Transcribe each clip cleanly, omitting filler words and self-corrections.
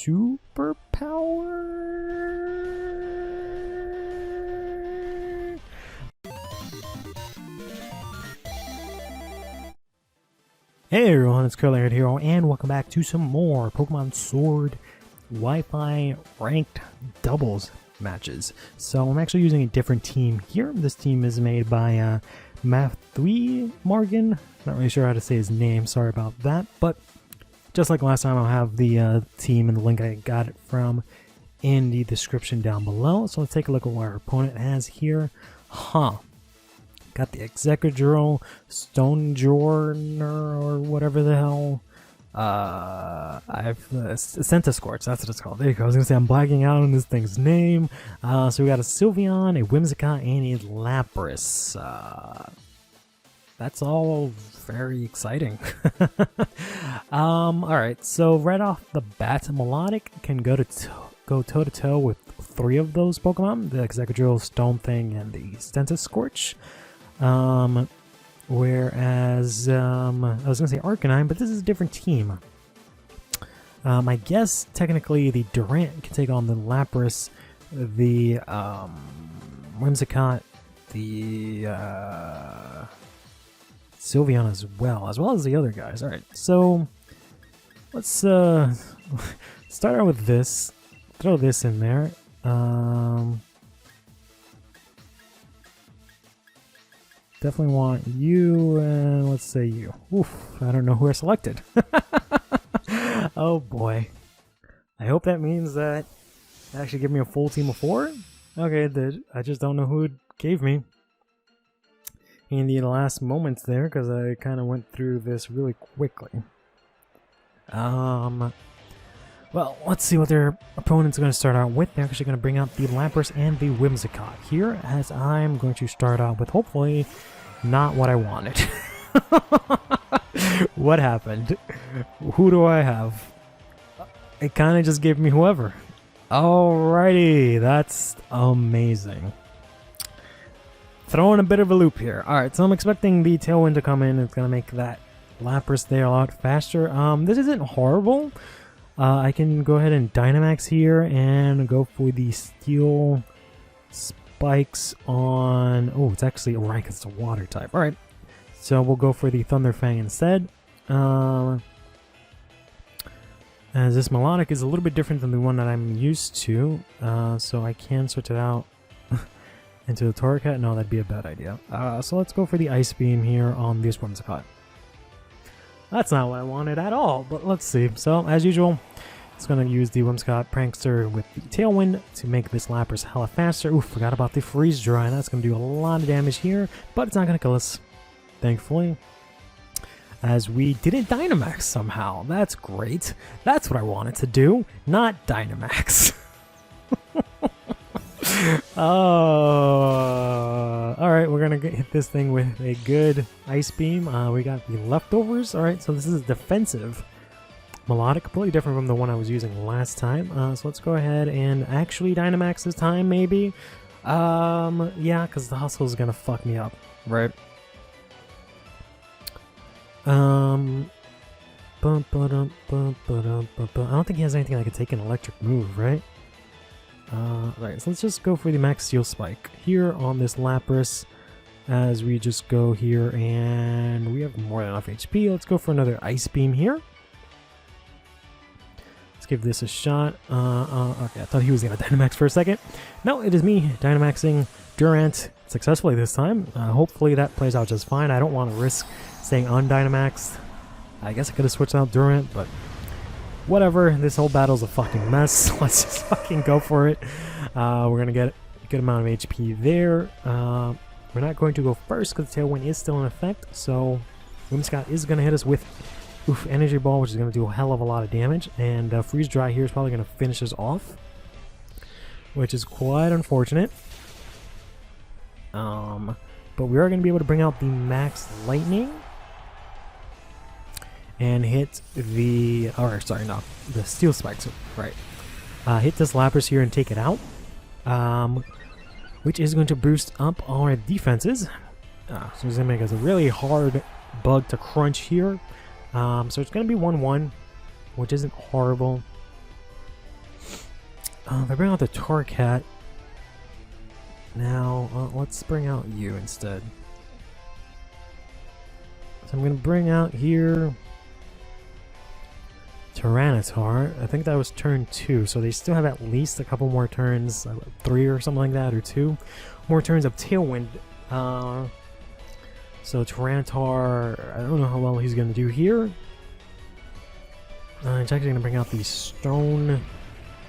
superpower. Hey everyone, it's CurlyHairedHero, and welcome back to some more Pokemon Sword Wi-Fi ranked doubles matches. So I'm actually using a different team here. This team is made by Matthew Morgan. Not really sure how to say his name, sorry about that. But just like last time, I'll have the team and the link I got it from in the description down below. So let's take a look at what our opponent has here. Got the Excadrill, Stonjourner, or whatever the hell. I've Centiskorch, that's what it's called. There you go. I was gonna say I'm blagging out on this thing's name. So we got a Sylveon, a Whimsicott, and a Lapras. That's all very exciting. Alright, so right off the bat, Melodic can go toe to toe with 3 of those Pokemon, the Excadrill, Stone Thing, and the Centiskorch. Whereas, I was gonna say Arcanine, but this is a different team. I guess technically the Durant can take on the Lapras, the Whimsicott, the Sylveon as well as the other guys. Alright, so let's start out with this. Throw this in there. Definitely want you, and let's say you. Oof, I don't know who I selected. Oh boy. I hope that means that it actually give me a full team of 4. Okay, it did. I just don't know who it gave me in the last moments there, because I kind of went through this really quickly. Well, let's see what their opponent's going to start out with. They're actually going to bring out the Lapras and the Whimsicott here, as I'm going to start out with, hopefully, not what I wanted. What happened? Who do I have? It kind of just gave me whoever. Alrighty, that's amazing. Throwing a bit of a loop here. Alright, so I'm expecting the Tailwind to come in. It's going to make that Lapras there a lot faster. This isn't horrible. I can go ahead and Dynamax here and go for the Steel Spikes on... Oh, it's actually right because it's a water type. Alright, so we'll go for the Thunder Fang instead. As this Melodic is a little bit different than the one that I'm used to, so I can switch it out into the Torracat. No, that'd be a bad idea. So let's go for the Ice Beam here on this Whimsicott. That's not what I wanted at all, but let's see. So, as usual, it's going to use the Whimsicott Prankster with the Tailwind to make this Lapras hella faster. Ooh, forgot about the Freeze Dry. That's going to do a lot of damage here, but it's not going to kill us, thankfully. As we didn't Dynamax somehow. That's great. That's what I wanted to do, not Dynamax. Oh, alright, we're gonna hit this thing with a good Ice Beam. We got the Leftovers. Alright, so this is defensive Melodic, completely different from the one I was using last time. So let's go ahead and actually Dynamax this time, maybe. Yeah, because the Hustle is gonna fuck me up, right? I don't think he has anything that could take an electric move, right? Right, so let's just go for the Max Steel Spike here on this Lapras, as we just go here, and we have more than enough HP. Let's go for another Ice Beam here. Let's give this a shot. Okay, I thought he was going to Dynamax for a second. No, it is me Dynamaxing Durant successfully this time. Hopefully that plays out just fine. I don't want to risk staying on Dynamaxed. I guess I could have switched out Durant, but whatever, this whole battle's a fucking mess. Let's just fucking go for it. We're gonna get a good amount of HP there. We're not going to go first because the Tailwind is still in effect, so Whimsicott is gonna hit us with Energy Ball, which is gonna do a hell of a lot of damage, and Freeze Dry here is probably gonna finish us off, which is quite unfortunate. But we are gonna be able to bring out the Max Lightning and hit the, the Steel Spikes, right. Hit this Lapras here and take it out, which is going to boost up our defenses. So it's going to make us a really hard bug to crunch here. So it's going to be 1-1, which isn't horrible. If I bring out the Torcat, now let's bring out you instead. So I'm going to bring out here Tyranitar. I think that was turn 2, so they still have at least a couple more turns, 3 or something like that, or 2 more turns of Tailwind. So Tyranitar, I don't know how well he's going to do here. It's actually going to bring out the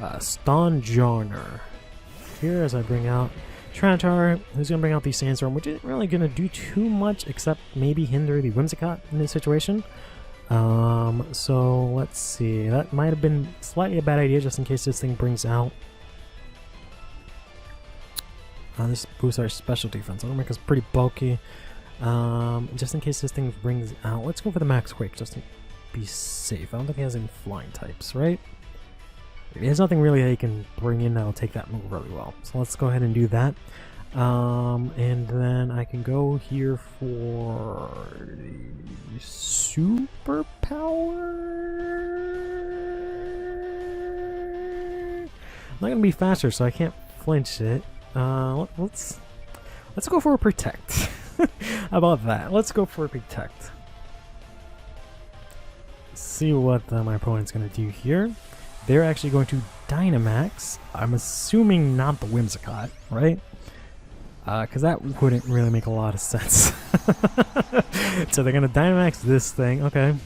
Stonjourner here as I bring out Tyranitar, who's going to bring out the Sandstorm, which isn't really going to do too much except maybe hinder the Whimsicott in this situation. So let's see, that might have been slightly a bad idea just in case this thing brings out this boosts our special defense. That'll make us pretty bulky. Just in case this thing brings out, let's go for the Max Quake just to be safe. I don't think he has any flying types, right? There's nothing really that he can bring in that'll take that move really well. So let's go ahead and do that. And then I can go here for the superpower. I'm not gonna be faster, so I can't flinch it. Let's go for a protect. How about that? Let's go for a protect. See what my opponent's gonna do here. They're actually going to Dynamax. I'm assuming not the Whimsicott, right? Because that wouldn't really make a lot of sense. So they're going to Dynamax this thing. Okay.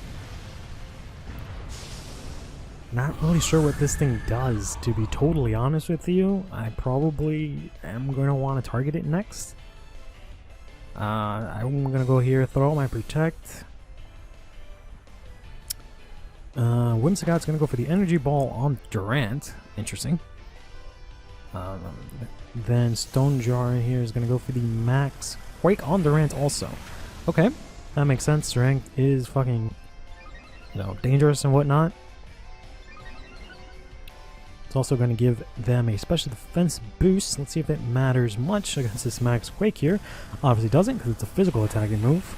Not really sure what this thing does, to be totally honest with you. I probably am going to want to target it next. I'm going to go here, throw out my Protect. Whimsicott's going to go for the Energy Ball on Durant. Interesting. Then Stonejar here is going to go for the Max Quake on Durant also. Okay, that makes sense. Durant is fucking, dangerous and whatnot. It's also going to give them a special defense boost. Let's see if it matters much against this Max Quake here. Obviously doesn't, because it's a physical attacking move.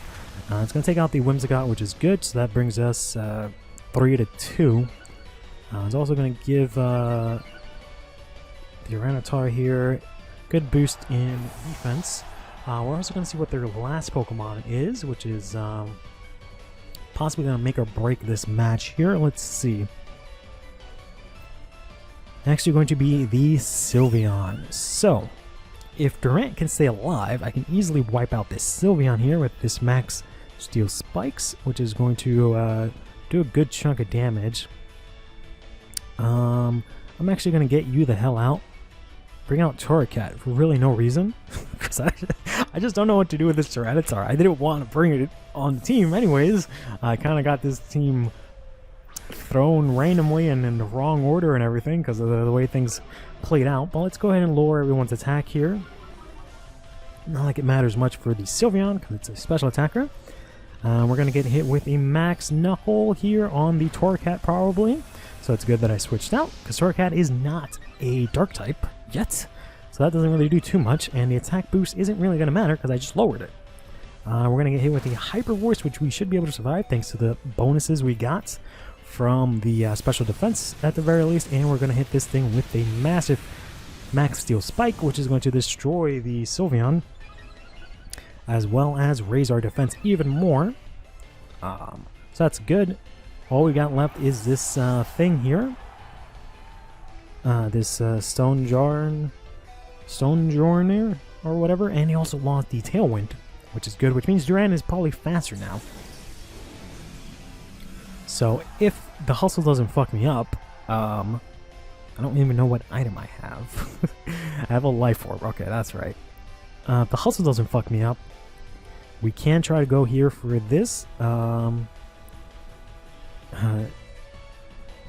It's going to take out the Whimsicott, which is good, so that brings us 3-2. It's also going to give the Tyranitar here good boost in defense. We're also going to see what their last Pokemon is, which is possibly going to make or break this match here. Let's see. Actually going to be the Sylveon. So, if Durant can stay alive, I can easily wipe out this Sylveon here with this Max Steel Spikes, which is going to do a good chunk of damage. I'm actually going to get you the hell out. Bring out Torracat for really no reason. Because I just don't know what to do with this Tyranitar. I didn't want to bring it on the team anyways. I kind of got this team thrown randomly and in the wrong order and everything because of the way things played out. But let's go ahead and lower everyone's attack here. Not like it matters much for the Sylveon because it's a special attacker. We're going to get hit with a Max Knuckle here on the Torracat probably. So it's good that I switched out because Torracat is not a dark type yet. So that doesn't really do too much, and the attack boost isn't really going to matter because I just lowered it. We're going to get hit with the Hyper Voice, which we should be able to survive thanks to the bonuses we got from the special defense at the very least. And we're going to hit this thing with a massive Max Steel Spike, which is going to destroy the Sylveon, as well as raise our defense even more. So that's good. All we got left is this thing here. This Stonejourner or whatever. And he also lost the Tailwind, which is good, which means Durant is probably faster now. So if the Hustle doesn't fuck me up, I don't even know what item I have. I have a Life Orb. Okay, that's right. If the Hustle doesn't fuck me up, we can try to go here for this. The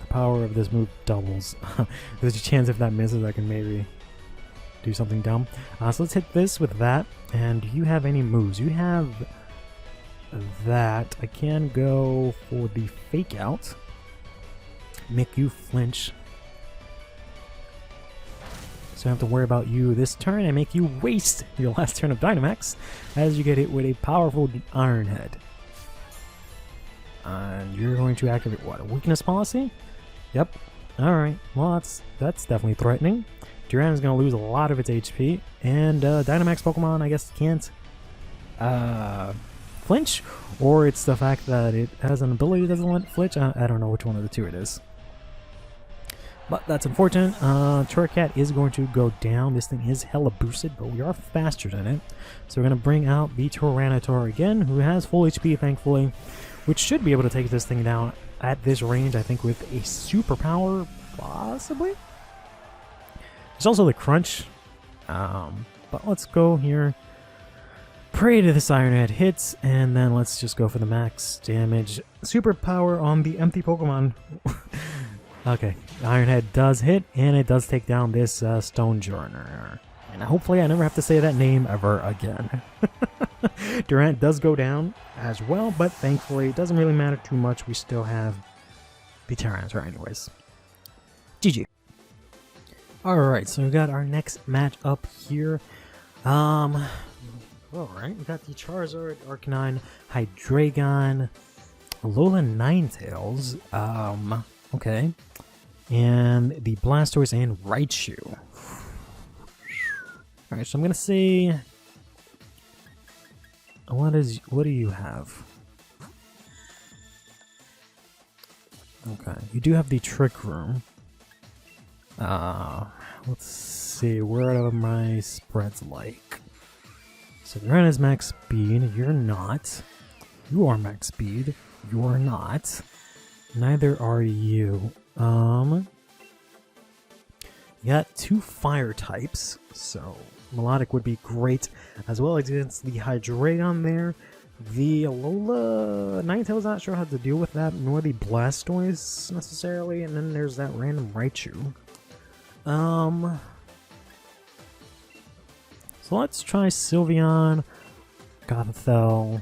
power of this move doubles. There's a chance if that misses I can maybe do something dumb. So let's hit this with that. And do you have any moves? You have that. I can go for the Fake Out. Make you flinch. So I don't have to worry about you this turn and make you waste your last turn of Dynamax as you get hit with a powerful Iron Head. And you're going to activate what? A weakness policy? Yep. Alright, well that's definitely threatening. Durant is going to lose a lot of its HP, and Dynamax Pokemon, I guess, can't flinch, or it's the fact that it has an ability that doesn't let it flinch. I don't know which one of the two it is. But that's unfortunate. Torracat is going to go down. This thing is hella boosted, but we are faster than it. So we're going to bring out the Tyranitar again, who has full HP, thankfully, which should be able to take this thing down at this range, I think, with a superpower, possibly? There's also the Crunch. But let's go here. Pray to this Iron Head hits, and then let's just go for the max damage. Superpower on the empty Pokemon. Okay, Iron Head does hit, and it does take down this Stonejourner. And hopefully I never have to say that name ever again. Durant does go down as well, but thankfully it doesn't really matter too much. We still have the Tyranitar anyways. GG. Alright, so we got our next match up here. Alright, we got the Charizard, Arcanine, Hydreigon, Alolan Ninetales, okay, and the Blastoise and Raichu. Alright, so I'm gonna say, what do you have? Okay, you do have the Trick Room. Let's see, what are my spreads like? So Ren is max speed, you're not. You are max speed, you're not. Neither are you. You got 2 fire types, so Melodic would be great, as well as against the Hydreigon there. The Alola Ninetales, not sure how to deal with that, nor the Blastoise necessarily, and then there's that random Raichu. So let's try Sylveon, Gothel,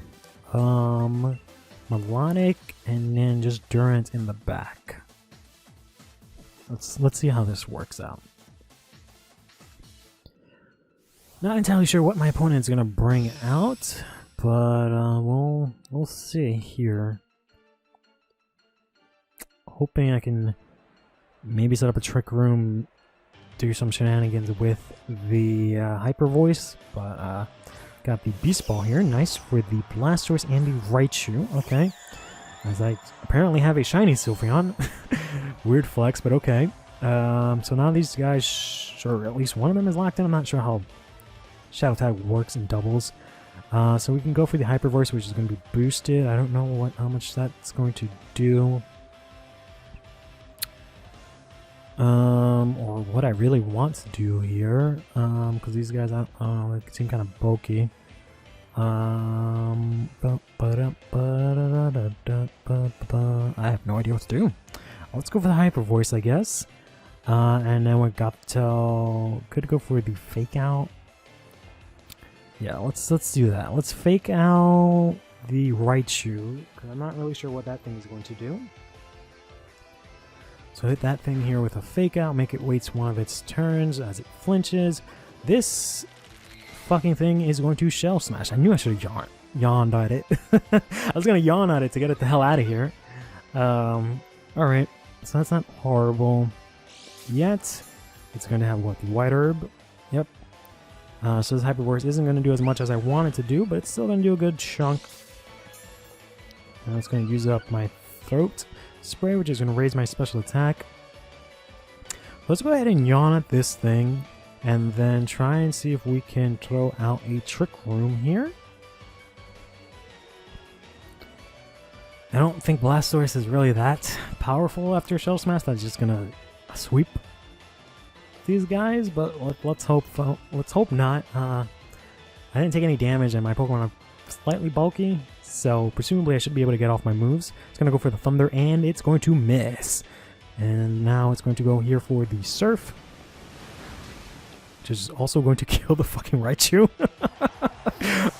Melodic, and then just Durant in the back. Let's see how this works out. Not entirely sure what my opponent's gonna bring out, but we'll see here. Hoping I can maybe set up a Trick Room, do some shenanigans with the Hyper Voice, but got the Beast Ball here, nice for the Blastoise and the Raichu. Okay, as I apparently have a shiny Sylveon. Weird flex, but okay. So now these guys, or at least one of them is locked in. I'm not sure how Shadow Tag works in doubles. So we can go for the Hyper Voice, which is going to be boosted. I don't know how much that's going to do. Or what I really want to do here, because these guys, I don't know, they seem kind of bulky. I have no idea what to do. Let's go for the Hyper Voice, I guess. And then we got to could go for the Fake Out. Yeah, let's do that. Let's Fake Out the Raichu, because I'm not really sure what that thing is going to do. So hit that thing here with a Fake Out, make it wait one of its turns as it flinches. This fucking thing is going to Shell Smash. I knew I should have yawned at it. I was going to yawn at it to get it the hell out of here. Alright, so that's not horrible yet. It's going to have, what, the White Herb? Yep. So this Hyper Voice isn't going to do as much as I want it to do, but it's still going to do a good chunk. Now it's going to use up my Throat Spray, which is going to raise my special attack. Let's go ahead and yawn at this thing, and then try and see if we can throw out a Trick Room here. I don't think Blastoise is really that powerful after Shell Smash. That's just going to sweep these guys, but let's hope not. I didn't take any damage, and my Pokemon are slightly bulky, so presumably I should be able to get off my moves. It's going to go for the Thunder, and it's going to miss. And now it's going to go here for the Surf, which is also going to kill the fucking Raichu.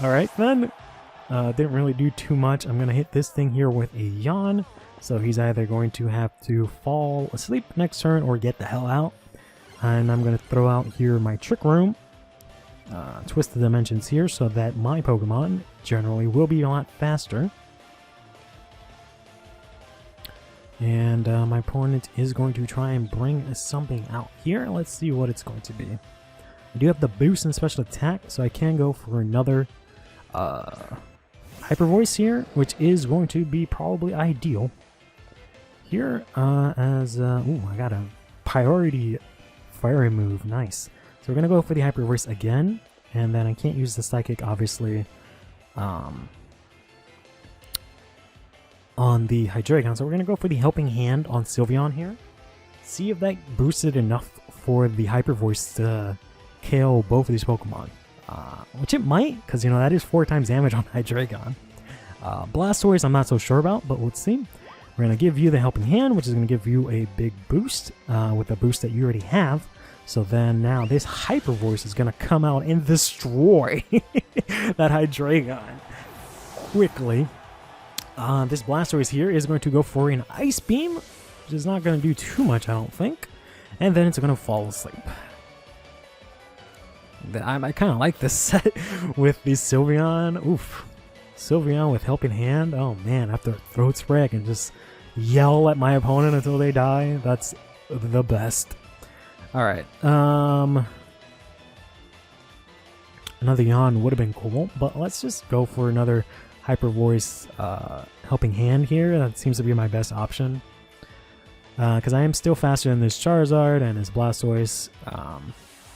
Alright then. Didn't really do too much. I'm going to hit this thing here with a Yawn, so he's either going to have to fall asleep next turn or get the hell out. And I'm going to throw out here my Trick Room. Twist the dimensions here so that my Pokemon generally will be a lot faster. And my opponent is going to try and bring something out here. Let's see what it's going to be. I do have the boost in special attack, so I can go for another Hyper Voice here, which is going to be probably ideal. Here, ooh, I got a priority fiery move, nice. So we're gonna go for the Hyper Voice again, and then I can't use the Psychic, obviously, on the Hydreigon. So we're gonna go for the Helping Hand on Sylveon here. See if that boosted enough for the Hyper Voice to KO both of these Pokemon. Which it might, because, you know, that is 4 times damage on Hydreigon. Blastoise, I'm not so sure about, but let's see. We're going to give you the Helping Hand, which is going to give you a big boost with a boost that you already have. So then now this Hyper Voice is going to come out and destroy that Hydreigon quickly. This Blastoise here is going to go for an Ice Beam, which is not going to do too much, I don't think. And then it's going to fall asleep. I kind of like this set with the Sylveon. Oof. Sylveon with Helping Hand. Oh man, after Throat Spray, I can just yell at my opponent until they die. That's the best. Alright. Another Yawn would have been cool, but let's just go for another Hyper Voice Helping Hand here. That seems to be my best option. Because I am still faster than this Charizard and this Blastoise.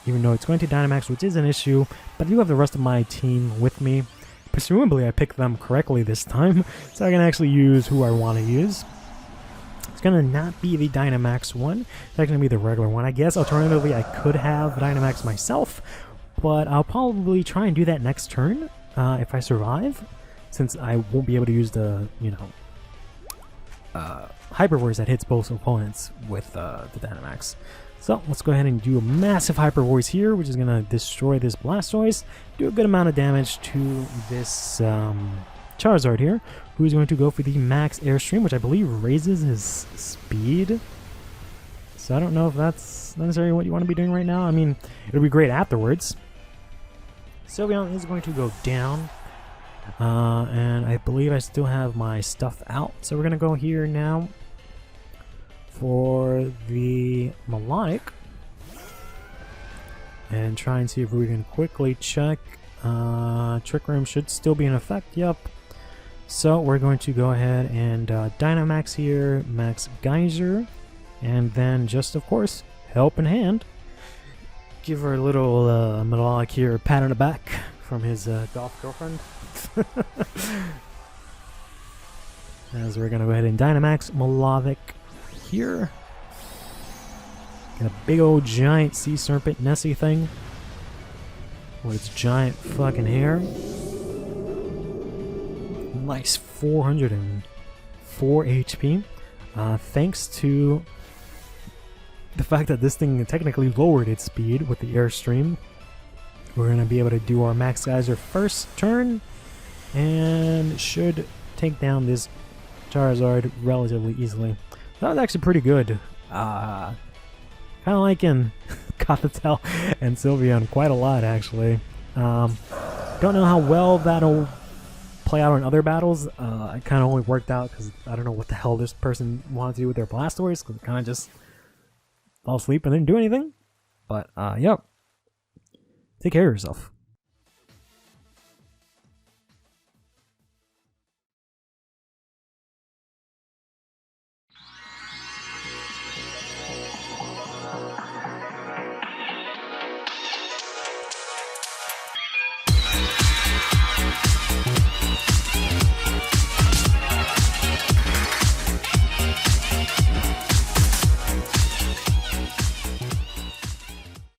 Even though it's going to Dynamax, which is an issue, but I do have the rest of my team with me. Presumably I picked them correctly this time, so I can actually use who I want to use. It's going to not be the Dynamax one, it's going to be the regular one. I guess alternatively I could have Dynamax myself, but I'll probably try and do that next turn if I survive, since I won't be able to use the, you know, Hyper Voice that hits both opponents with the Dynamax. So let's go ahead and do a massive Hyper Voice here, which is going to destroy this Blastoise, do a good amount of damage to this Charizard here, who is going to go for the Max Airstream, which I believe raises his speed. So I don't know if that's necessarily what you want to be doing right now. I mean, it'll be great afterwards. Sylveon is going to go down, and I believe I still have my stuff out. So we're going to go here now for the Melodic and try and see if we can quickly check. Trick Room should still be in effect, yep. So we're going to go ahead and Dynamax here, Max Geyser, and then just, of course, Helping Hand. Give her a little Melodic here, pat on the back from his goth girlfriend. As we're going to go ahead and Dynamax Melodic here. Got a big old giant sea serpent Nessie thing with its giant fucking hair. Nice 404 HP. Thanks to the fact that this thing technically lowered its speed with the Airstream. We're going to be able to do our Max Geyser first turn and should take down this Charizard relatively easily. That was actually pretty good. Kind of liking Gothgf and Sylveon quite a lot, actually. Don't know how well that'll play out in other battles. It kind of only worked out because I don't know what the hell this person wanted to do with their Blastoise, because it kind of just fall asleep and didn't do anything. But, yep. Take care of yourself.